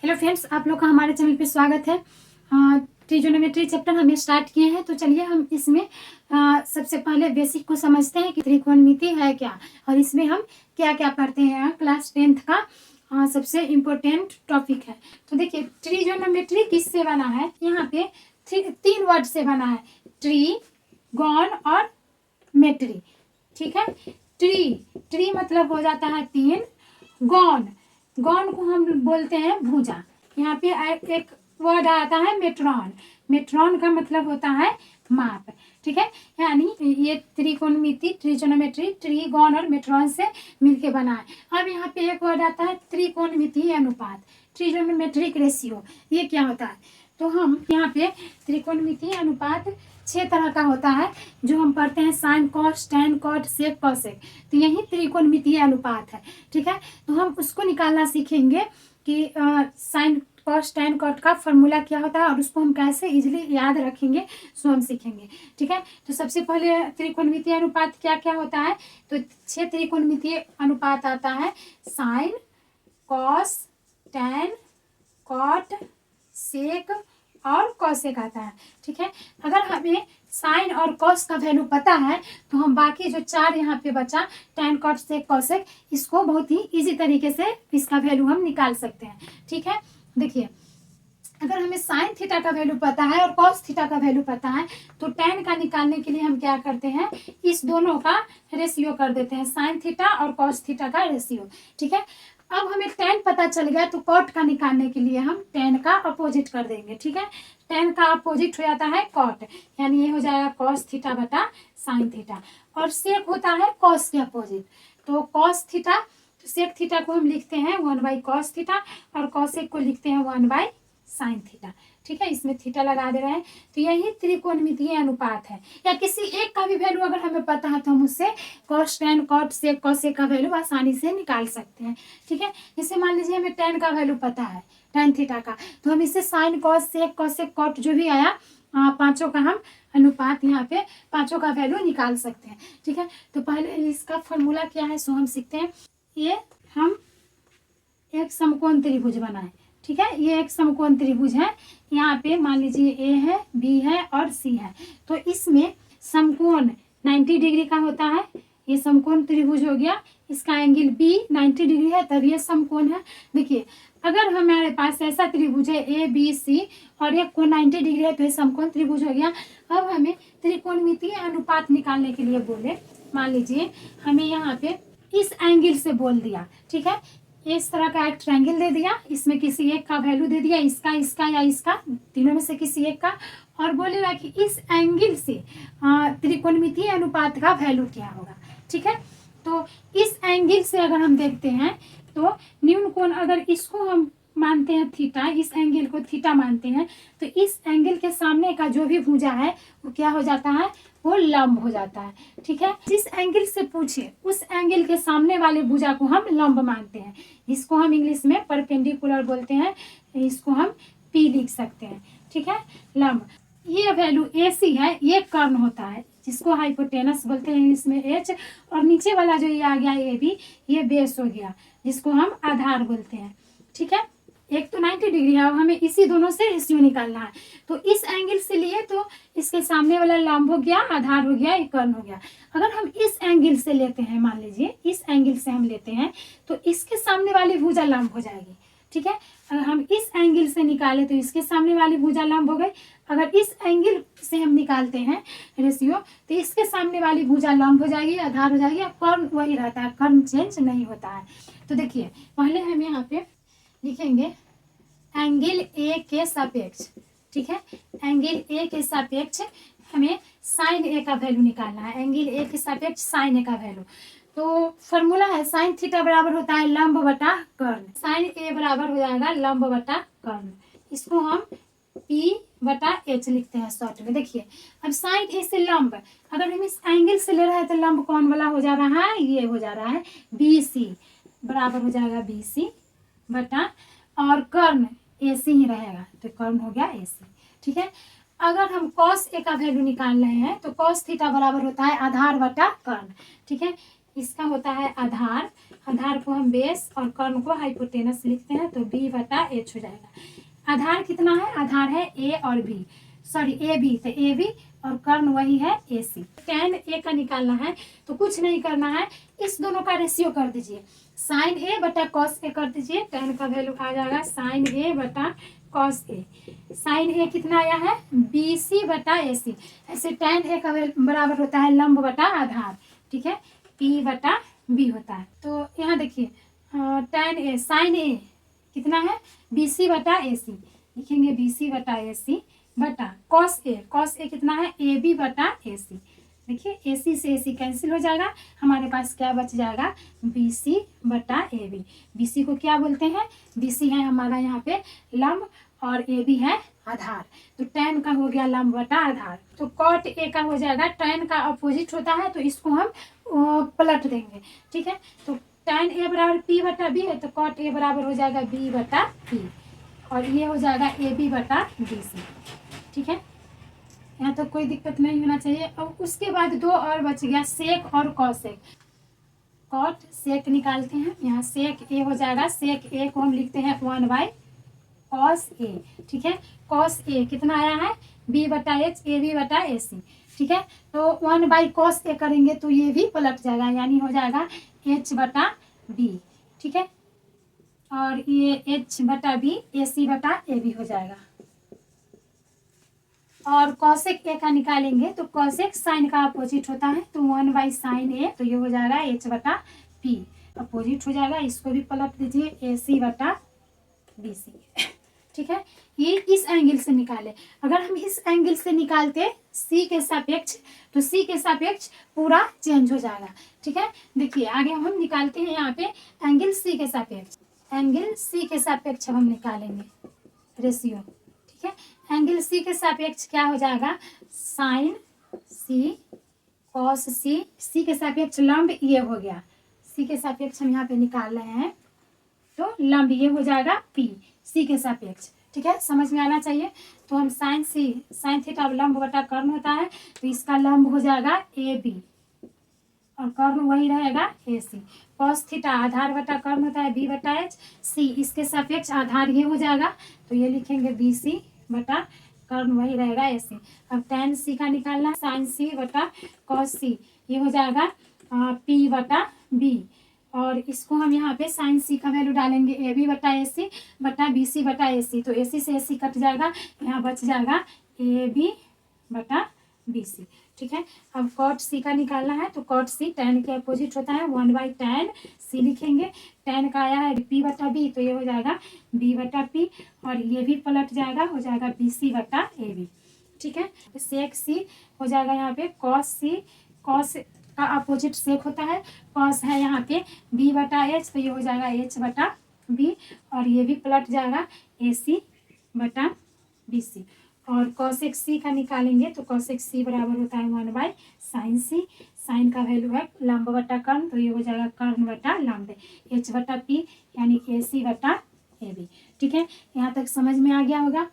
Hello friends, आप लोग का हमारे चैनल पे स्वागत है। ट्रिगोनोमेट्री चैप्टर हमने स्टार्ट किए हैं, तो चलिए हम इसमें सबसे पहले बेसिक को समझते हैं कि त्रिकोणमिति है क्या, और इसमें हम क्या क्या पढ़ते हैं। क्लास 10th का सबसे इम्पोर्टेंट टॉपिक है। तो देखिए, ट्रिगोनोमेट्री किससे बना है। यहाँ पे तीन वर्ड से बना है, ट्री, गॉन और मेट्री। ठीक है, ट्री मतलब हो जाता है तीन। गॉन को हम बोलते हैं भुजा। यहाँ पे एक वर्ड आता है मेट्रॉन। मेट्रॉन का मतलब होता है माप। ठीक है, यानी ये त्रिकोणमिति, ट्रिगोनोमेट्री, ट्री, गॉन और मेट्रॉन से मिलके बना है। अब यहाँ पे एक वर्ड आता है त्रिकोणमिति अनुपात, ट्रिगोनोमेट्रिक रेशियो। ये क्या होता है, तो हम यहाँ पे त्रिकोणमिति अनुपात 6 तरह का होता है, जो हम पढ़ते हैं sign, cos, tan, cot, sec, cosec. तो यही त्रिकोणमितीय अनुपात है। ठीक है, तो हम उसको निकालना सीखेंगे कि साइन, कॉस, टैन, कॉट का फॉर्मूला क्या होता है और उसको हम कैसे इजीली याद रखेंगे, सो हम सीखेंगे। ठीक है, तो सबसे पहले त्रिकोणमितीय अनुपात क्या क्या होता है। तो 6 त्रिकोणमितीय अनुपात आता है, साइन, कॉस, टैन, कॉट, सेक और कॉसेक आता है। ठीक है, अगर हमें साइन और कॉस का वैल्यू पता है तो हम बाकी जो 4 यहाँ पे बचा, टैन, कॉट, सेक, कॉसेक, इसको बहुत ही इजी तरीके से इसका वैल्यू हम निकाल सकते हैं। ठीक है, देखिए, अगर हमें साइन थीटा का वैल्यू पता है और कॉस थीटा का वैल्यू पता है, तो टैन का निकालने के लिए हम क्या करते हैं, इस दोनों का रेशियो कर देते हैं, साइन थीटा और कॉस थीटा का रेशियो। ठीक है, अब हमें टैन पता चल गया तो कॉट का निकालने के लिए हम टैन का अपोजिट कर देंगे। ठीक है, टैन का अपोजिट हो जाता है कॉट, यानी ये हो जाएगा कॉस थीटा बटा साइन थीटा। और सेक होता है कॉस के अपोजिट, तो कॉस थीटा, तो सेक थीटा को हम लिखते हैं 1/cos थीटा और कॉसेक को लिखते हैं 1/sin थीटा। ठीक है, इसमें थीटा लगा दे रहे हैं। तो यही त्रिकोणमितीय अनुपात है। या किसी एक का भी वैल्यू अगर हमें पता है तो हम उससे cos, tan, cot, sec, cosec का वैल्यू आसानी से निकाल सकते हैं। ठीक है, जैसे मान लीजिए हमें टैन का वैल्यू पता है, टैन थीटा का, तो हम इससे साइन, कॉस, सेक, कॉसेक, कॉट जो भी आया, पांचों का हम अनुपात यहाँ पे पांचों का वैल्यू निकाल सकते हैं। ठीक है, तो पहले इसका फॉर्मूला क्या है सो हम सीखते हैं। ये हम एक समकोण त्रिभुज बनाए। ठीक है, ये एक समकोण त्रिभुज है। यहाँ पे मान लीजिए ए है, बी है और सी है। तो इसमें समकोण 90 डिग्री का होता है। ये समकोण त्रिभुज हो गया, इसका एंगल बी 90 डिग्री है, तब ये समकोण है। देखिए, अगर हमारे पास ऐसा त्रिभुज है ए बी सी और एक कोण 90 डिग्री है, तो ये समकोण त्रिभुज हो गया। अब हमें त्रिकोणमितीय अनुपात निकालने के लिए बोले, मान लीजिए हमें यहाँ पे इस एंगल से बोल दिया। ठीक है, इस तरह का एक ट्रायंगल दे दिया, इसमें किसी एक का वैल्यू दे दिया, इसका या इसका, तीनों में से किसी एक का, और बोलेगा कि इस एंगल से त्रिकोणमितीय अनुपात का वैल्यू क्या होगा। ठीक है, तो इस एंगल से अगर हम देखते हैं तो न्यून कोण, अगर इसको हम मानते हैं थीटा, इस एंगल को थीटा मानते हैं, तो इस एंगल के सामने का जो भी भुजा है वो क्या हो जाता है, वो लंब हो जाता है। ठीक है, जिस एंगल से पूछे उस एंगल के सामने वाले भुजा को हम लंब मानते हैं। इसको हम इंग्लिश में परपेंडिकुलर बोलते हैं, इसको हम पी लिख सकते हैं। ठीक है, लंब। ये वैल्यू ए सी है, ये कर्ण होता है, जिसको हाइपोटेनस बोलते हैं इंग्लिश में एच, और नीचे वाला जो ये आ गया ए बी, ये बेस हो गया, जिसको हम आधार बोलते हैं। ठीक है, एक तो 90 डिग्री है, अब हमें इसी दोनों से रेशियो निकालना है। तो इस एंगल से लिए तो इसके सामने वाला लंब हो गया, आधार हो गया, एक कर्ण हो गया। अगर हम इस एंगल से लेते हैं, मान लीजिए इस एंगल से हम लेते हैं, तो इसके सामने वाली भुजा लंब हो जाएगी। ठीक है, अगर हम इस एंगल से निकाले तो इसके सामने वाली भुजा लंब हो गई। अगर इस एंगल से हम निकालते हैं रेशियो, तो इसके सामने वाली भुजा लंब हो जाएगी, आधार हो जाएगी, कर्ण वही रहता है, कर्ण चेंज नहीं होता है। तो देखिए, पहले हम यहाँ पे लिखेंगे एंगल ए के सापेक्ष। ठीक है, एंगल ए के सापेक्ष हमें साइन ए का वैल्यू निकालना है, एंगल ए के सापेक्ष साइन ए का वैल्यू। तो फॉर्मूला है साइन थीटा बराबर होता है लंब बटा कर्ण, साइन ए बराबर हो जाएगा लंब बटा कर्ण। इसको हम पी बटा एच लिखते हैं शॉर्ट में। देखिए, अब साइन ए से लंब, अगर हम इस एंगल से ले रहे हैं तो लंब कौन वाला हो जा रहा है, ये हो जा रहा है बी सी, बराबर हो जाएगा बी सी बटा, और कर्ण ए सी ही रहेगा, तो कर्ण हो गया ए सी। ठीक है, अगर हम कॉस ए का वैल्यू निकाल रहे हैं तो कॉस थीटा बराबर होता है आधार बटा कर्ण। ठीक है, इसका होता है आधार, आधार को हम बेस और कर्ण को हाइपोटेनस लिखते हैं, तो बी बटा एच हो जाएगा। आधार कितना है, आधार है ए और बी, सॉरी ए बी, तो ए बी और कर्ण वही है ए सी। tan ए का निकालना है तो कुछ नहीं करना है, इस दोनों का रेशियो कर दीजिए, साइन ए बटा कॉस ए कर दीजिए, tan का वैल्यू आ जाएगा साइन ए बटा कॉस ए। साइन ए कितना आया है, बी सी बटा ए सी। ऐसे tan ए का बराबर होता है लंब बटा आधार, ठीक है, पी बटा बी होता है। तो यहाँ देखिए tan ए साइन ए कितना है, बी सी बटा ए सी, लिखेंगे बी सी बटा ए सी बटा कॉस ए कितना है, ए बी बटा ए सी। देखिए ए सी से ए सी कैंसिल हो जाएगा, हमारे पास क्या बच जाएगा, बी सी बटा ए बी। बी सी को क्या बोलते हैं, बी सी है हमारा यहाँ पे लंब और ए बी है आधार, तो tan का हो गया लंब बटा आधार। तो कॉट ए का हो जाएगा, tan का अपोजिट होता है तो इसको हम पलट देंगे, ठीक है। तो tan ए बराबर पी बटा बी है, तो कॉट ए बराबर हो जाएगा बी बटा पी, और ये हो जाएगा ए बी बटा बी सी, ठीक है। यहाँ तो कोई दिक्कत नहीं होना चाहिए। अब उसके बाद दो और बच गया, सेक और कॉसेक। कॉट सेक निकालते हैं, यहाँ सेक ए हो जाएगा, सेक ए को हम लिखते हैं 1/cos ए, ठीक है। कॉस ए कितना आया है, बी बटा एच, ए बी बटा ए सी, ठीक है। तो 1/cos ए करेंगे तो ये भी पलट जाएगा, यानी हो जाएगा एच बटा बी, ठीक है, और ये एच बटा बी ए सी बटा ए बी हो जाएगा। और कॉसेक ए का निकालेंगे तो कॉसेक साइन का अपोजिट होता है, तो 1/sin ए, तो ये हो जाएगा एच बटा पी, अपोजिट हो जाएगा, इसको भी पलट दीजिए ए सी बटा बी सी, ठीक है। ये इस एंगल से निकाले, अगर हम इस एंगल से निकालते सी के सापेक्ष, तो सी के सापेक्ष पूरा चेंज हो जाएगा, ठीक है। देखिए आगे हम निकालते हैं यहाँ पे एंगल सी के सापेक्ष, एंगल सी के सापेक्ष हम निकालेंगे रेशियो, ठीक है। एंगल सी के सापेक्ष क्या हो जाएगा, साइन सी कॉस सी, सी के सापेक्ष लंब ये हो गया, सी के सापेक्ष हम यहाँ पे निकाल रहे हैं, तो लंब ये हो जाएगा पी सी के सापेक्ष, ठीक है, समझ में आना चाहिए। तो हम साइन सी, साइन थीटा लंब बटा कर्ण होता है, तो इसका लंब हो जाएगा ए बी और कर्ण वही रहेगा ए सी। कॉस थीटा आधार बटा कर्ण होता है बी बटा एच, सी इसके सापेक्ष आधार ये हो जाएगा, तो ये लिखेंगे बी सी बटा कर्ण वही रहेगा ए सी। अब tan सी का निकालना है, साइन सी बटा कॉस सी, ये हो जाएगा पी बटा बी, और इसको हम यहाँ पे साइन सी का वैल्यू डालेंगे ए बी बटा ए सी बटा बी सी बटा ए सी, तो ए सी से ए सी कट जाएगा, यहाँ बच जाएगा ए बी बटा बी सी, ठीक है। अब कॉट सी का निकालना है, तो कॉट सी tan के अपोजिट होता है, 1/tan सी लिखेंगे, tan का आया है पी बटा बी, तो ये हो जाएगा बी बटा पी, और ये भी पलट जाएगा, हो जाएगा बी सी बटा ए बी, ठीक है। सेक सी हो जाएगा यहाँ पे कॉस सी, कॉस का अपोजिट सेक होता है, कॉस है यहाँ पे बी बटा एच, तो ये हो जाएगा एच बटा बी, और ये भी पलट जाएगा ए सी बटा बी सी। और कॉसेक सी का निकालेंगे, तो कॉसेक सी बराबर होता है 1/sin सी, साइन का वैल्यू है लंब बटा कर्ण, तो ये हो जाएगा कर्ण बटा लंब, एच बटा पी यानी ए सी बटा ए बी, ठीक है। यहाँ तक समझ में आ गया होगा।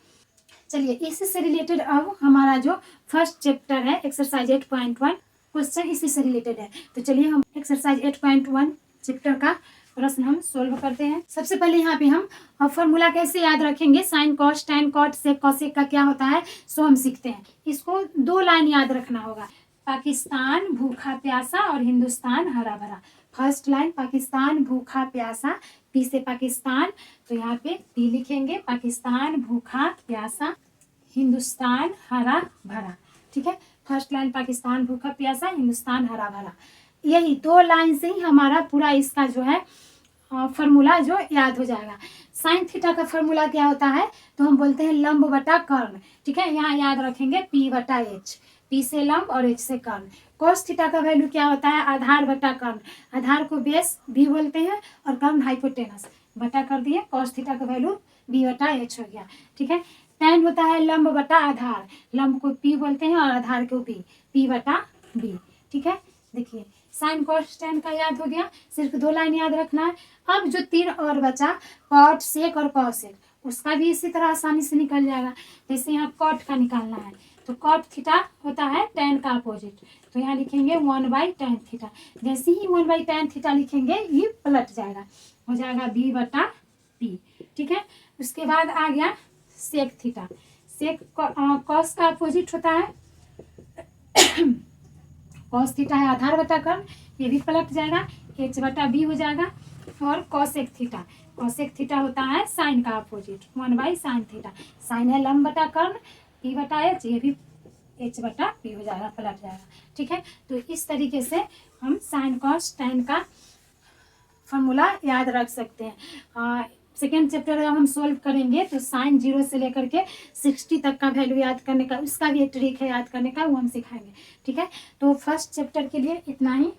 चलिए इससे रिलेटेड अब हमारा जो फर्स्ट चैप्टर है एक्सरसाइज 8.1 क्वेश्चन इसी से रिलेटेड है, तो चलिए हम एक्सरसाइज 8.1 चैप्टर का प्रश्न हम सोल्व करते हैं। सबसे पहले यहाँ पे हम फॉर्मूला कैसे याद रखेंगे, sine cos tan cot sec cosec का क्या होता है सो हम सीखते हैं। इसको दो लाइन याद रखना होगा, पाकिस्तान भूखा प्यासा और हिंदुस्तान हरा भरा। फर्स्ट लाइन पाकिस्तान भूखा प्यासा, पी से पाकिस्तान, तो यहाँ पे पी लिखेंगे, पाकिस्तान भूखा प्यासा हिंदुस्तान हरा भरा, ठीक है। फर्स्ट लाइन पाकिस्तान भूखा प्यासा हिंदुस्तान हरा भरा, यही दो लाइन से ही हमारा पूरा इसका जो है फॉर्मूला जो याद हो जाएगा। साइन थीटा का फॉर्मूला क्या होता है, तो हम बोलते हैं लंब बटा कर्ण, ठीक है। यहाँ याद रखेंगे पी बटा एच, पी से लंब और एच से कर्ण। कोस थीटा का वैल्यू क्या होता है, आधार बटा कर्ण, आधार को बेस भी बोलते हैं और कर्ण हाइपोटेनस, बटा कर दिए, कॉस थीटा का वैल्यू बी बटा एच हो गया, ठीक है। टैन होता है लंब बटा आधार, लंब को पी बोलते हैं और आधार को बी, पी बटा बी, ठीक है। देखिए साइन कॉस टेन का याद हो गया, सिर्फ 2 लाइन याद रखना है। अब जो 3 और बचा कॉट सेक और कॉसेक, उसका भी इसी तरह आसानी से निकल जाएगा। जैसे यहाँ कॉट का निकालना है तो कॉट थीटा होता है टेन का अपोजिट, तो यहाँ लिखेंगे 1/tan थीटा। जैसे ही 1/tan थीटा लिखेंगे ये पलट जाएगा, हो जाएगा b/p। ठीक है, उसके बाद आ गया सेक थीटा। सेक कॉस का अपोजिट होता है कॉस थीटा है आधार बटा कर्ण, ये भी पलट जाएगा, h/b हो जाएगा। और कॉसेक थीटा होता है साइन का अपोजिट, 1/sin थीटा। साइन है लंब बटा कर्ण, p/h, ये भी h/p हो जाएगा, पलट जाएगा। ठीक है, तो इस तरीके से हम साइन कॉस टेन का फॉर्मूला याद रख सकते हैं। सेकेंड चैप्टर जब हम सोल्व करेंगे तो साइन 0 से लेकर के 60 तक का वैल्यू याद करने का, उसका भी एक ट्रिक है याद करने का, वो हम सिखाएंगे। ठीक है, तो फर्स्ट चैप्टर के लिए इतना ही।